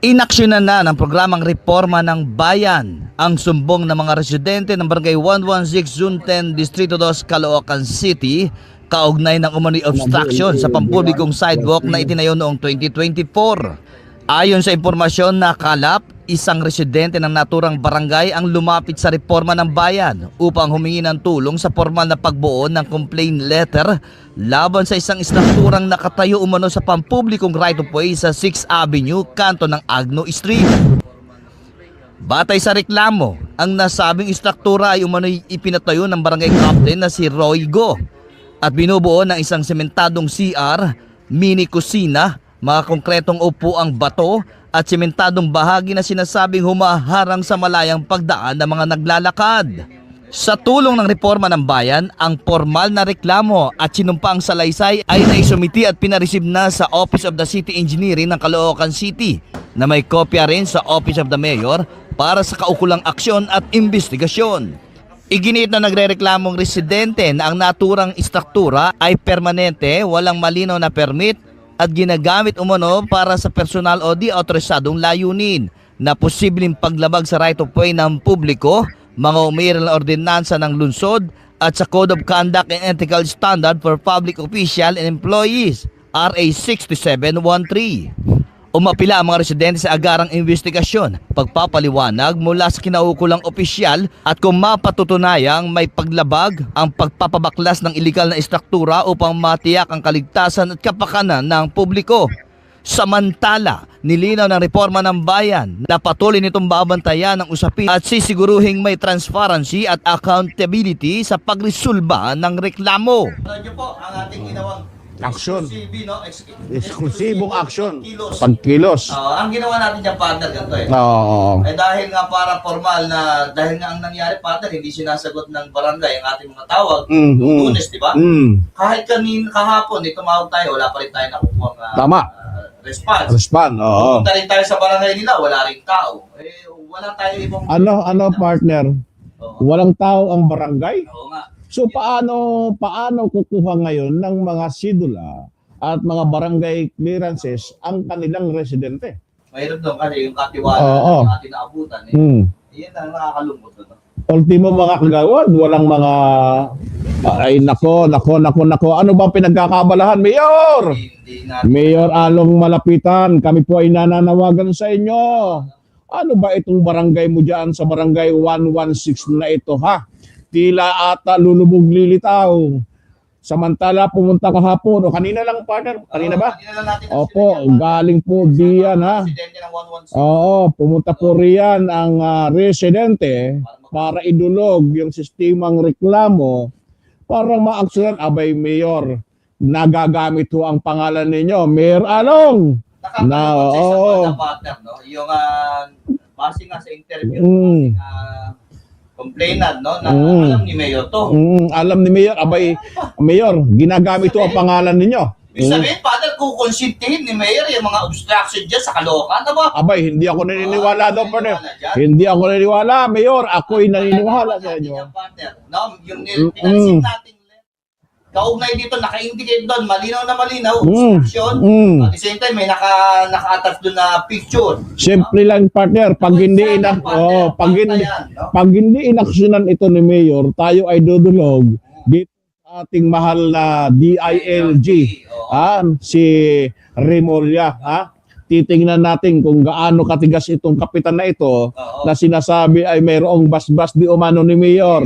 Inaksyonan na ng programang Reforma ng Bayan ang sumbong ng mga residente ng Barangay 116 Zone 10, Distrito 2, Caloocan City kaugnay ng umano'y obstruction sa pampublikong sidewalk na itinayo noong 2024. Ayon sa impormasyon na kalap, isang residente ng naturang barangay ang lumapit sa Reforma ng Bayan upang humingi ng tulong sa formal na pagbuo ng complaint letter laban sa isang istrukturang nakatayo umano sa pampublikong right-of-way sa 6th Avenue, kanto ng Agno Street. Batay sa reklamo, ang nasabing istruktura ay umano'y ipinatayo ng barangay captain na si Roy Go at binubuo ng isang sementadong CR, mini kusina, mga konkretong upuang bato at sementadong bahagi na sinasabing humaharang sa malayang pagdaan ng mga naglalakad. Sa tulong ng Reforma ng Bayan, ang formal na reklamo at sinumpaang salaysay ay naisumiti at pinareceive na sa Office of the City Engineering ng Caloocan City na may kopya rin sa Office of the Mayor para sa kaukulang aksyon at investigasyon. Iginiit na nagrereklamong residente na ang naturang istruktura ay permanente, walang malinaw na permit at ginagamit umano para sa personal o di autorisadong layunin na posibleng paglabag sa right-of-way ng publiko, mga umiiral na ordinansa ng lungsod at sa Code of Conduct and Ethical Standard for Public Official and Employees, RA 6713. Umapila ang mga residente sa agarang investigasyon, pagpapaliwanag mula sa kinaukulang opisyal at kung mapatutunayang may paglabag ang pagpapabaklas ng ilegal na istruktura upang matiyak ang kaligtasan at kapakanan ng publiko. Samantala, nilinaw ng Reforma ng Bayan na patuloy nitong babantayan ng usapin at sisiguruhing may transparency at accountability sa pagresolba ng reklamo. Ano po ang ating ginawang aksyon. Eksklusibong aksyon. Pagkilos. Ang ginawa natin dyan, partner, ganito eh. Oo. Dahil nga para formal na, dahil nga ang nangyari, partner, hindi sinasagot ng barangay ang ating mga tawag. Lunes, di ba? Kahit kahapon, tumawag tayo, wala pa rin tayo nakukuha Tama. Response. Oo. Pumunta rin tayo sa barangay nila, wala rin tao. Wala tayo ibang... Ano, partner? Oo. Walang tao ang barangay? Oo nga. So paano kukuha ngayon ng mga sidula at mga barangay clearances ang kanilang residente? Mayroon doon kasi yung katiwala na ating naabutan. Yan ang nakakalungkot doon. Ultimo mga kagawad, walang mga ay nako. Ano bang pinagkakabalahan, Mayor? Mayor Along Malapitan, kami po ay nananawagan sa inyo. Ano ba itong barangay mo dyan sa barangay 116 na ito, ha? Tila ata lulubog lilitaw. Samantala pumunta kahapon o kanina lang, partner, kanina ba? Kanina lang natin Opo, galing po diyan, ha. Oo, pumunta po riyan ang residente para idulog yung sistemang reklamo para maaksyonan. Abay, Mayor, nagagamit ho ang pangalan ninyo, Mayor Along. Na partner, no? Yung base nga sa interview ng complainant, no? Na alam ni Mayor to. Alam ni Mayor, abay, Mayor, ginagamit ho ang pangalan ninyo. Ibig sabihin, partner, kukonsintihin ni Mayor yung mga obstruction dyan sa Caloocan, diba? Abay, hindi ako naniniwala doon, partner. Hindi ako naniniwala, Mayor. Ako'y naniniwala sa inyo. No? Yung pinansin natin, kaugnay dito, naka-indicate doon, malinaw na malinaw, obstruction. At the same time, may naka-attach doon na picture. Simple lang, partner. Pag hindi inaksyonan ito ni Mayor, tayo ay dudulog dito sa ating mahal na DILG, si Remulla, titingnan natin kung gaano katigas itong kapitan na ito na sinasabi ay mayroong basbas di umano ni Mayor.